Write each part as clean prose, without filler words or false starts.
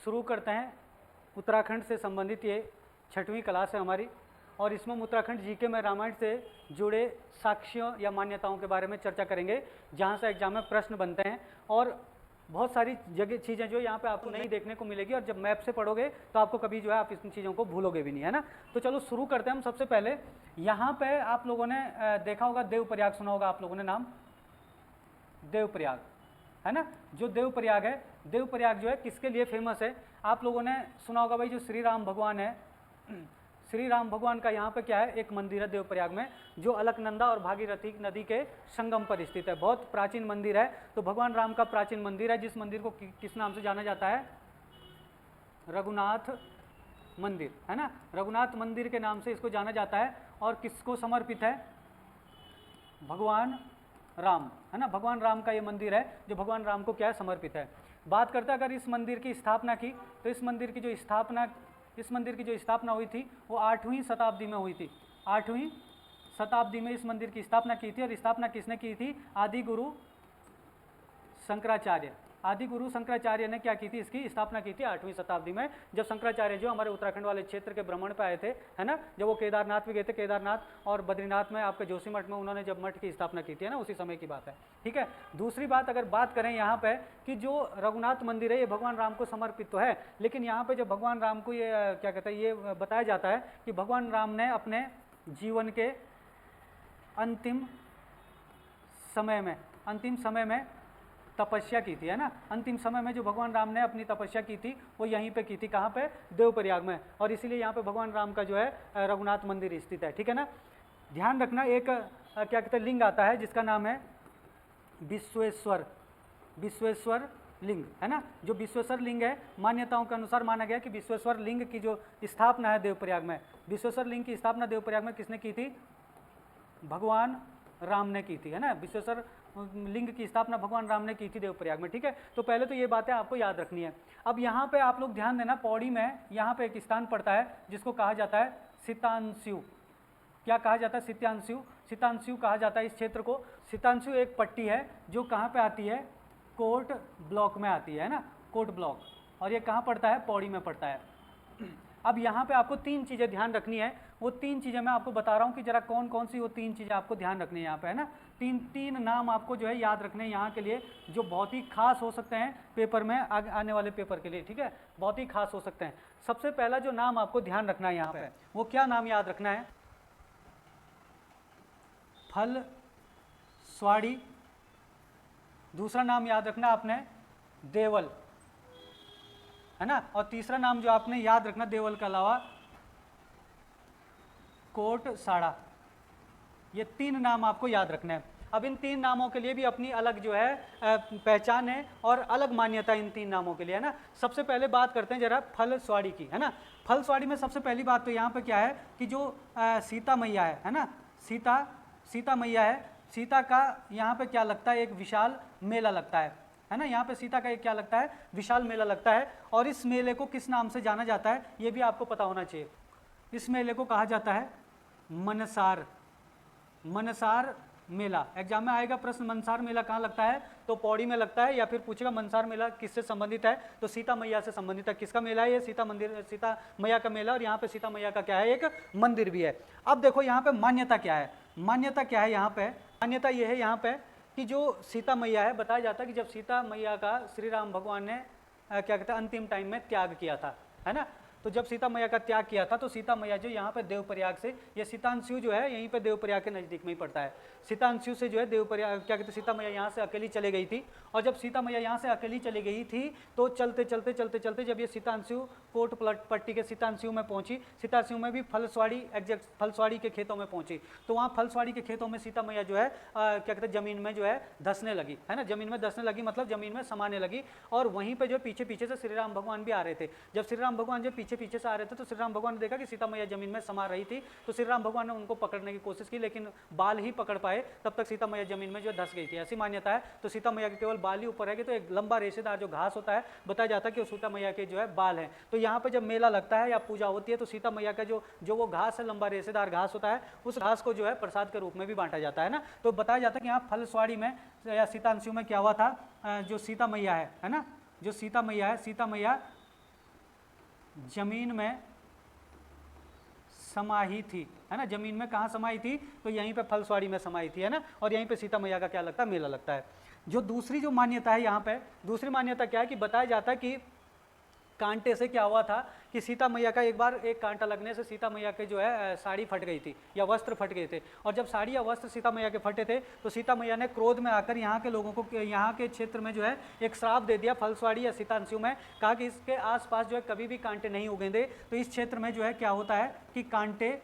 शुरू करते हैं। उत्तराखंड से संबंधित ये 6वीं क्लास है हमारी, और इसमें हम उत्तराखंड जीके में रामायण से जुड़े साक्ष्यों या मान्यताओं के बारे में चर्चा करेंगे, जहाँ से एग्जाम में प्रश्न बनते हैं। और बहुत सारी जगह चीज़ें जो यहाँ पे आपको नहीं देखने को मिलेगी, और जब मैप से पढ़ोगे तो आपको कभी जो है आप इन चीज़ों को भूलोगे भी नहीं, है ना। तो चलो शुरू करते हैं हम। सबसे पहले यहाँ पे आप लोगों ने देखा होगा, देवप्रयाग सुना होगा आप लोगों ने नाम, देवप्रयाग, है ना। जो देवप्रयाग है, देवप्रयाग जो है किसके लिए फेमस है, आप लोगों ने सुना होगा भाई, जो श्री राम भगवान है, श्री राम भगवान का यहाँ पे क्या है, एक मंदिर है देवप्रयाग में, जो अलकनंदा और भागीरथी नदी के संगम पर स्थित है। बहुत प्राचीन मंदिर है। तो भगवान राम का प्राचीन मंदिर है, जिस मंदिर को किस नाम से जाना जाता है, रघुनाथ मंदिर, है ना। रघुनाथ मंदिर के नाम से इसको जाना जाता है। और किसको समर्पित है, भगवान राम, है ना। भगवान राम का ये मंदिर है जो भगवान राम को क्या है, समर्पित है। बात करते हैं अगर इस मंदिर की स्थापना की, तो इस मंदिर की जो स्थापना हुई थी वो 8वीं शताब्दी में हुई थी। 8वीं शताब्दी में इस मंदिर की स्थापना की थी। और स्थापना किसने की थी, आदि गुरु शंकराचार्य। आदि गुरु शंकराचार्य ने क्या की थी, इसकी स्थापना की थी 8वीं शताब्दी में, जब शंकराचार्य जो हमारे उत्तराखंड वाले क्षेत्र के भ्रमण पे आए थे, है ना। जब वो केदारनाथ भी गए थे, केदारनाथ और बद्रीनाथ में आपके जोशीमठ में उन्होंने जब मठ की स्थापना की थी, है ना, उसी समय की बात है, ठीक है। दूसरी बात अगर बात करें यहाँ पे कि जो रघुनाथ मंदिर है ये भगवान राम को समर्पित तो है, लेकिन यहाँ पे जब भगवान राम को ये क्या कहते हैं, ये बताया जाता है कि भगवान राम ने अपने जीवन के अंतिम समय में तपस्या की थी, है ना। अंतिम समय में जो भगवान राम ने अपनी तपस्या की थी वो यहीं पे की थी, कहाँ पे, देवप्रयाग में। और इसीलिए यहाँ पे भगवान राम का जो है रघुनाथ मंदिर स्थित है, ठीक है ना। ध्यान रखना, एक क्या कहते हैं, लिंग आता है जिसका नाम है विश्वेश्वर लिंग, है ना। जो विश्वेश्वर लिंग है, मान्यताओं के अनुसार माना गया कि विश्वेश्वर लिंग की जो स्थापना है देवप्रयाग में, विश्वेश्वर लिंग की स्थापना देवप्रयाग में किसने की थी, भगवान राम ने की थी, है ना। विश्वेश्वर लिंग की स्थापना भगवान राम ने की थी देवप्रयाग में, ठीक है। तो पहले तो ये बातें आपको याद रखनी है। अब यहाँ पे आप लोग ध्यान देना, पौड़ी में यहाँ पे एक स्थान पड़ता है जिसको कहा जाता है सितांशु। क्या कहा जाता है, सितांशु कहा जाता है इस क्षेत्र को। सितांशु एक पट्टी है जो कहाँ पे आती है, कोट ब्लॉक में आती है ना, कोट ब्लॉक। और ये कहाँ पड़ता है, पौड़ी में पड़ता है। अब यहाँ पे आपको 3 चीज़ें ध्यान रखनी है। वो 3 चीज़ें मैं आपको बता रहा हूँ कि जरा कौन कौन सी वो 3 चीज़ें आपको ध्यान रखनी है यहाँ पे, है ना। तीन नाम आपको जो है याद रखने हैं यहाँ के लिए, जो बहुत ही खास हो सकते हैं पेपर में, आने वाले पेपर के लिए, ठीक है, बहुत ही खास हो सकते हैं। सबसे पहला जो नाम आपको ध्यान रखना है यहाँ पे, वो क्या नाम याद रखना है, फल स्वाड़ी। दूसरा नाम याद रखना आपने देवल, है ना। और तीसरा नाम जो आपने याद रखना देवल के अलावा, कोट साड़ा। ये 3 नाम आपको याद रखना है। अब इन 3 नामों के लिए भी अपनी अलग जो है पहचान है और अलग मान्यता इन 3 नामों के लिए, है ना। सबसे पहले बात करते हैं जरा फल स्वाड़ी की, है ना। फल स्वाड़ी में सबसे पहली बात तो यहाँ पे क्या है कि जो सीता मैया है ना, सीता मैया है, सीता का यहाँ पे क्या लगता है, एक विशाल मेला लगता है ना। यहाँ पे सीता का एक क्या लगता है, विशाल मेला लगता है। और इस मेले को किस नाम से जाना जाता है, ये भी आपको पता होना चाहिए। इस मेले को कहा जाता है मनसार मेला। एग्जाम में आएगा प्रश्न, मनसार मेला कहाँ लगता है, तो पौड़ी में लगता है। या फिर पूछेगा मनसार मेला किससे संबंधित है, तो सीता मैया से संबंधित है। किसका मेला है ये, सीता मैया का मेला। और यहाँ पे सीता मैया का क्या है, एक मंदिर भी है। अब देखो यहाँ पे मान्यता क्या है, यहाँ पे मान्यता ये है यहाँ पे कि जो सीता मैया है, बताया जाता है कि जब सीता मैया का श्री राम भगवान ने क्या कहते हैं अंतिम टाइम में त्याग किया था, है ना। तो जब सीता मैया का त्याग किया था तो सीता मैया जो यहाँ पे देवप्रयाग से, ये सितांशु जो है यहीं पे देवप्रयाग के नज़दीक में ही पड़ता है। सितांशु से जो है देवप्रयाग क्या कहते हैं, सीता मैया यहाँ से अकेली चली गई थी। और जब सीता मैया यहाँ से अकेली चली गई थी तो चलते चलते जब ये सितांशु कोट पट्टी के सितांशु में पहुँची, सितांशु में भी फलस्वाड़ी के खेतों में पहुँची, तो वहाँ फलस्वाड़ी के खेतों में सीता मैया जो है क्या कहते हैं ज़मीन में जो है धंसने लगी, है ना। ज़मीन में धंसने लगी मतलब ज़मीन में समाने लगी। और वहीं पर जो पीछे से श्री राम भगवान भी आ रहे थे। जब श्री राम भगवान जो पीछे से आ रहे थे तो श्री राम भगवान ने देखा कि सीता मैया जमीन में समा रही थी, तो श्री राम भगवान ने उनको पकड़ने की कोशिश की, लेकिन बाल ही पकड़ पाए, तब तक सीता मैया जमीन में जो धंस गई थी, ऐसी मान्यता है। तो सीता मैया के केवल बाल ही ऊपर रहेगी, तो एक लंबा रेशेदार जो घास होता है, बताया जाता है कि सीता मैया के जो है बाल हैं। तो यहाँ पे जब मेला लगता है या पूजा होती है तो सीता मैया का जो वो घास है, लंबा रेशेदार घास होता है, उस घास को जो है प्रसाद के रूप में भी बांटा जाता है ना। तो बताया जाता है कि यहाँ फलस्वाड़ी में या सीतांशु में क्या हुआ था, जो सीता मैया है ना, जो सीता मैया जमीन में समाई थी, है ना, जमीन में कहाँ समाई थी, तो यहीं पे फलस्वाड़ी में समाई थी, है ना, और यहीं पे सीता मैया का क्या लगता है, मेला लगता है। जो दूसरी जो मान्यता है यहाँ पे, दूसरी मान्यता क्या है कि बताया जाता है कि कांटे से क्या हुआ था कि सीता मैया का एक बार एक कांटा लगने से सीता मैया के जो है साड़ी फट गई थी या वस्त्र फट गए थे, और जब साड़ी या वस्त्र सीता मैया के फटे थे तो सीता मैया ने क्रोध में आकर यहाँ के लोगों को, यहाँ के क्षेत्र में जो है एक श्राप दे दिया फलस्वाड़ी या सीतांशु में, कहा कि इसके आसपास जो है कभी भी कांटे नहीं उगेंगे, तो इस क्षेत्र में जो है क्या होता है कि कांटे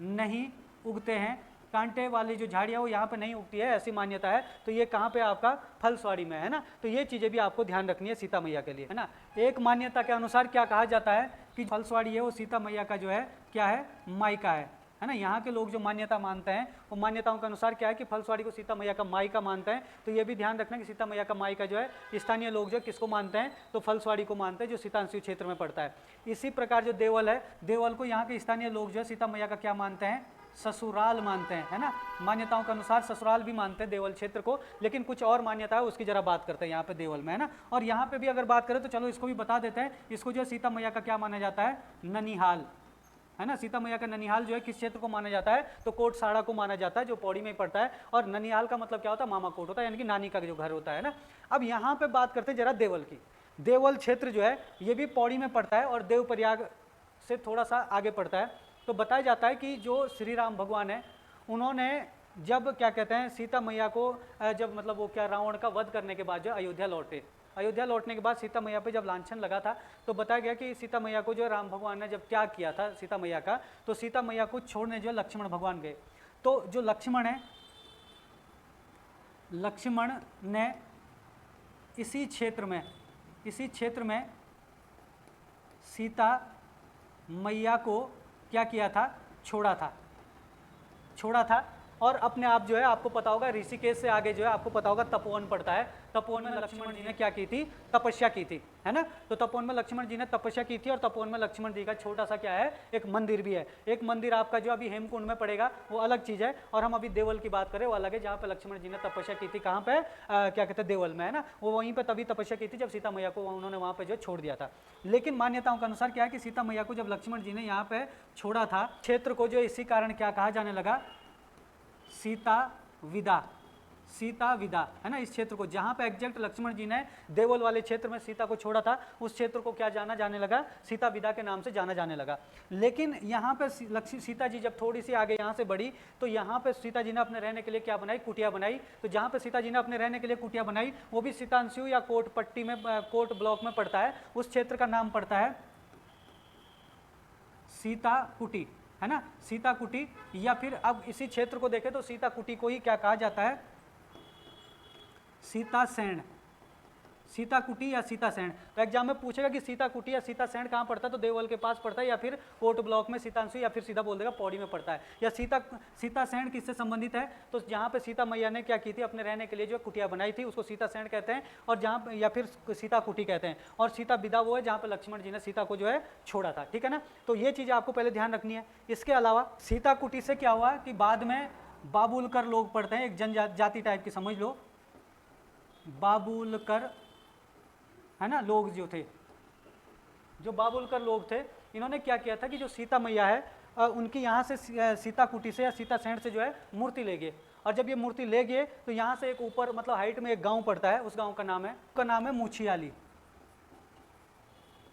नहीं उगते हैं, कांटे वाली जो झाड़ियाँ वो यहाँ पे नहीं उगती है, ऐसी मान्यता है। तो ये कहाँ पे आपका फलस्वाड़ी में है ना, तो ये चीज़ें भी आपको ध्यान रखनी है सीता मैया के लिए, है ना। एक मान्यता के अनुसार क्या कहा जाता है कि फलस्वाड़ी है वो सीता मैया का जो है क्या है, मायका है ना। यहाँ के लोग जो मान्यता मानते हैं वो मान्यताओं के अनुसार क्या है कि फलस्वाड़ी को सीता मैया का मायका मानते हैं। तो ये भी ध्यान रखना कि सीता मैया का मायका जो है स्थानीय लोग जो किसको मानते हैं, तो फलस्वाड़ी को मानते हैं जो सीतांशु क्षेत्र में पड़ता है। इसी प्रकार जो देवल है, देवल को यहाँ के स्थानीय लोग जो है सीता मैया का क्या मानते हैं, ससुराल मानते हैं, है ना। मान्यताओं के अनुसार ससुराल भी मानते हैं देवल क्षेत्र को, लेकिन कुछ और मान्यता है उसकी जरा बात करते हैं यहाँ पे देवल में, है ना। और यहाँ पे भी अगर बात करें तो चलो इसको भी बता देते हैं, इसको जो है सीता मैया का क्या माना जाता है, ननिहाल, है ना। सीता मैया का ननिहाल जो है किस क्षेत्र को माना जाता है, तो कोटसाड़ा को माना जाता है जो पौड़ी में पड़ता है, और ननिहाल का मतलब क्या होता है, मामा कोट होता है, यानी कि नानी का जो घर होता है ना। अब यहाँ पे बात करते हैं जरा देवल की। देवल क्षेत्र जो है ये भी पौड़ी में पड़ता है और देवप्रयाग से थोड़ा सा आगे पड़ता है। तो बताया जाता है कि जो श्री राम भगवान है उन्होंने जब क्या कहते हैं सीता मैया को जब मतलब वो क्या रावण का वध करने के बाद जो अयोध्या लौटे, अयोध्या लौटने के बाद सीता मैया पे जब लांछन लगा था तो बताया गया कि सीता मैया को जो राम भगवान ने जब त्याग किया था सीता मैया का, तो सीता मैया को छोड़ने जो लक्ष्मण भगवान गए। तो जो लक्ष्मण है, लक्ष्मण ने इसी क्षेत्र में सीता मैया को क्या किया था, छोड़ा था। और अपने आप जो है आपको पता होगा ऋषिकेश से आगे जो है आपको पता होगा तपोवन पड़ता है, तपोवन में लक्ष्मण जी ने क्या की थी, तपस्या की थी, है ना। तो तपोवन में लक्ष्मण जी ने तपस्या की थी और तपोवन में लक्ष्मण जी का छोटा सा क्या है, एक मंदिर भी है। एक मंदिर आपका जो अभी हेमकुंड में पड़ेगा वो अलग चीज़ है, और हम अभी देवल की बात करें वो अलग है, जहाँ पे लक्ष्मण जी ने तपस्या की थी, कहाँ पे क्या कहते हैं, देवल में, है ना। वो वहीं पर तभी तपस्या की थी जब सीता मैया को उन्होंने वहाँ पर जो छोड़ दिया था। लेकिन मान्यताओं के अनुसार क्या है कि सीता मैया को जब लक्ष्मण जी ने यहाँ पे छोड़ा था क्षेत्र को, जो इसी कारण क्या कहा जाने लगा, सीता विदा, है ना। इस क्षेत्र को जहाँ पे एग्जैक्ट लक्ष्मण जी ने देवल वाले क्षेत्र में सीता को छोड़ा था उस क्षेत्र को क्या जाना जाने लगा, सीता विदा के नाम से जाना जाने लगा। लेकिन यहाँ पे सीता जी जब थोड़ी सी आगे यहाँ से बढ़ी तो यहाँ पे सीता जी ने अपने रहने के लिए क्या बनाई, कुटिया बनाई। तो जहाँ पे सीता जी ने अपने रहने के लिए कुटिया बनाई वो भी सीतांशु या कोट पट्टी में, कोट ब्लॉक में पड़ता है। उस क्षेत्र का नाम पड़ता है सीता कुटी, है ना, सीता कुटी। या फिर अब इसी क्षेत्र को देखें तो सीता कुटी को ही क्या कहा जाता है, सीता सैन, सीता कुटी या सीता सैन। तो एग्जाम में पूछेगा कि सीता कुटी या सीता सैन कहाँ पड़ता है, तो देवल के पास पड़ता है, या फिर कोट ब्लॉक में सीतांशु, या फिर सीधा बोल देगा पौड़ी में पड़ता है। या सीता सैन किससे संबंधित है, तो जहाँ पे सीता मैया ने क्या की थी, अपने रहने के लिए जो कुटिया बनाई थी उसको सीता सैन कहते हैं, और जहाँ या फिर सीता कुटी कहते हैं। और सीता विदा वो है जहाँ पे लक्ष्मण जी ने सीता को जो है छोड़ा था, ठीक है ना। तो ये चीज़ आपको पहले ध्यान रखनी है। इसके अलावा सीता कुटी से क्या हुआ कि बाद में बाबुलकर लोग पढ़ते हैं, एक जनजाति टाइप की, समझ लो बाबुलकर, है ना, लोग जो थे, जो बाबुलकर लोग थे, इन्होंने क्या किया था कि जो सीता मैया है उनकी यहाँ से सीता कुटी से या सीता सैंड से जो है मूर्ति ले गए। और जब ये मूर्ति ले गए तो यहाँ से एक ऊपर मतलब हाइट में एक गांव पड़ता है, उस गांव का नाम है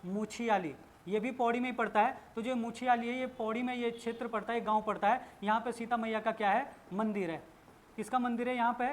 मुछियाली। ये भी पौड़ी में ही पड़ता है। तो जो मुछियाली है ये पौड़ी में ये क्षेत्र पड़ता है, गांव पड़ता है। यहाँ पे सीता मैया का क्या है, मंदिर है। किसका मंदिर है, यहाँ पे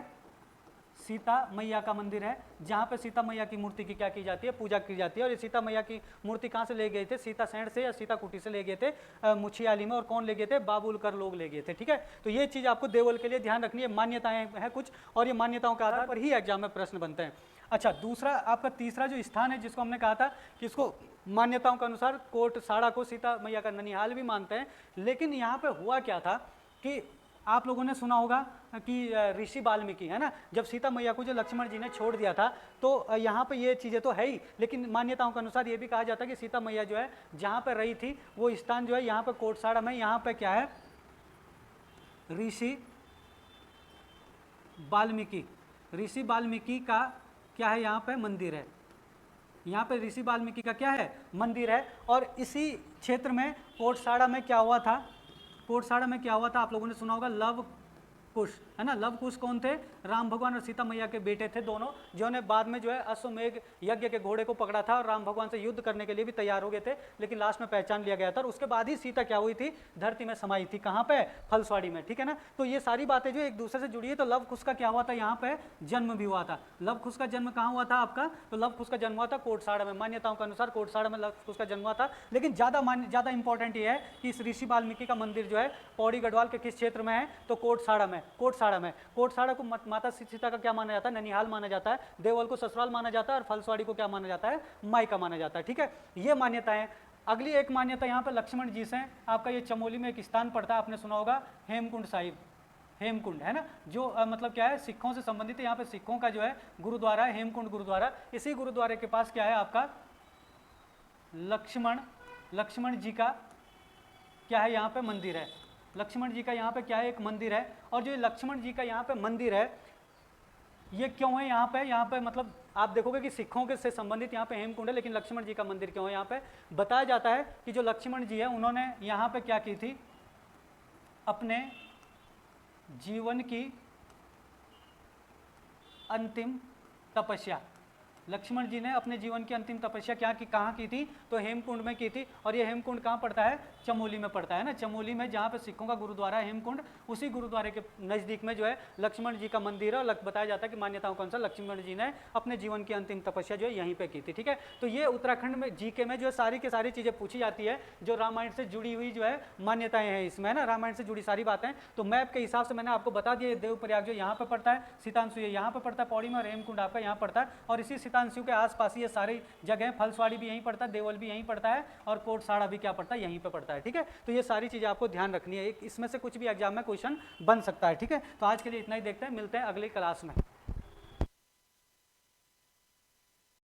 सीता मैया का मंदिर है, जहाँ पे सीता मैया की मूर्ति की क्या की जाती है, पूजा की जाती है। और ये सीता मैया की मूर्ति कहाँ से ले गए थे, सीता सैंड से या सीता कुटी से ले गए थे मुछियाली में। और कौन ले गए थे, बाबुलकर लोग ले गए थे, ठीक है। तो ये चीज़ आपको देवल के लिए ध्यान रखनी है। मान्यताएं हैं कुछ, और ये मान्यताओं के आधार पर ही एग्जाम में प्रश्न बनते हैं। अच्छा, दूसरा आपका तीसरा जो स्थान है जिसको हमने कहा था कि इसको मान्यताओं के अनुसार कोटसाड़ा को सीता मैया का ननिहाल भी मानते हैं। लेकिन यहाँ पे हुआ क्या था कि आप लोगों ने सुना होगा कि ऋषि वाल्मीकि, है ना, जब सीता मैया को जो लक्ष्मण जी ने छोड़ दिया था तो यहाँ पे ये चीज़ें तो है ही, लेकिन मान्यताओं के अनुसार ये भी कहा जाता है कि सीता मैया जो है जहाँ पे रही थी वो स्थान जो है यहाँ पे कोटसाड़ा में, यहाँ पे क्या है, ऋषि वाल्मीकि का क्या है, यहाँ पे मंदिर है। यहाँ पे ऋषि वाल्मीकि का क्या है, मंदिर है। और इसी क्षेत्र में कोटसाड़ा में क्या हुआ था, कोटसाड़ा में क्या हुआ था, आप लोगों ने सुना होगा, लव कुश, है ना। लव कुश कौन थे, राम भगवान और सीता मैया के बेटे थे दोनों, जिन्होंने बाद में जो है अश्वमेघ यज्ञ के घोड़े को पकड़ा था और राम भगवान से युद्ध करने के लिए भी तैयार हो गए थे, लेकिन लास्ट में पहचान लिया गया था। और उसके बाद ही सीता क्या हुई थी, धरती में समाई थी, कहाँ पे, फलस्वाड़ी में, ठीक है ना। तो ये सारी बातें जो एक दूसरे से जुड़ी है। तो लव कुश का क्या हुआ था, यहाँ पे जन्म भी हुआ था। लव कुश का जन्म कहाँ हुआ था आपका, तो लव कुश का जन्म हुआ था कोटसाड़ा में। मान्यताओं के अनुसार कोटसाड़ा में लव कुश का जन्म हुआ था। लेकिन ज़्यादा इंपॉर्टेंट ये है कि इस ऋषि वाल्मीकि का मंदिर जो है पौड़ी गढ़वाल के किस क्षेत्र में है, तो कोटसाड़ा में। कोटसाड़ा को माता सीता का क्या माना जाता है, ननिहाल माना जाता है। देवल को ससुराल माना जाता है और फलस्वाड़ी को क्या माना जाता है, मायका माना जाता है, ठीक है। ये मान्यताएं। अगली एक मान्यता यहाँ पे लक्ष्मण जी से, आपका ये चमोली में एक स्थान पड़ता है, आपने सुना होगा हेमकुंड साहिब, हेमकुंड, है ना, जो मतलब क्या है, सिखों से संबंधित है। यहाँ पे सिखों का जो है गुरुद्वारा है, हेमकुंड गुरुद्वारा। इसी गुरुद्वारे के पास क्या है आपका, लक्ष्मण जी का क्या है, यहाँ पे मंदिर है। लक्ष्मण जी का यहाँ पे क्या है, एक मंदिर है। और जो लक्ष्मण जी का यहाँ पे मंदिर है, ये क्यों है यहाँ पे मतलब आप देखोगे कि सिखों के से संबंधित यहाँ पे हेमकुंड है, लेकिन लक्ष्मण जी का मंदिर क्यों है यहाँ पे, बताया जाता है कि जो लक्ष्मण जी है उन्होंने यहाँ पे क्या की थी, अपने जीवन की अंतिम तपस्या, लक्ष्मण जी ने अपने जीवन की अंतिम तपस्या क्या की, कहाँ की थी, तो हेमकुंड में की थी। और ये हेमकुंड कहाँ पड़ता है, चमोली में पड़ता है ना। चमोली में जहाँ पे सिखों का गुरुद्वारा है हेमकुंड, उसी गुरुद्वारे के नज़दीक में जो है लक्ष्मण जी का मंदिर है। बताया जाता है कि मान्यताओं के अनुसार लक्ष्मण जी ने अपने जीवन की अंतिम तपस्या जो है यहीं पर की थी, ठीक है। तो ये उत्तराखंड में जीके में जो है सारी की सारी चीज़ें पूछी जाती है, जो रामायण से जुड़ी हुई जो है मान्यताएं हैं इसमें, है ना, रामायण से जुड़ी सारी बातें। तो मैप के हिसाब से मैंने आपको बता दिया, देवप्रयाग जो यहाँ पर पड़ता है, सीतांशु यहाँ पर पड़ता है पौड़ी में, और हेमकुंड आपका यहाँ पड़ता है। और इसी सीतांशु के आसपास ये सारी जगह, फलस्वाड़ी भी यहीं पड़ता है, देवल भी यहीं पड़ता है, और कोटसाड़ा भी क्या पड़ता है, यहीं पे पड़ता है, ठीक है। तो ये सारी चीज़ें आपको ध्यान रखनी है, इसमें से कुछ भी एग्जाम में क्वेश्चन बन सकता है, ठीक है। तो आज के लिए इतना ही, देखते हैं, मिलते हैं अगली क्लास में।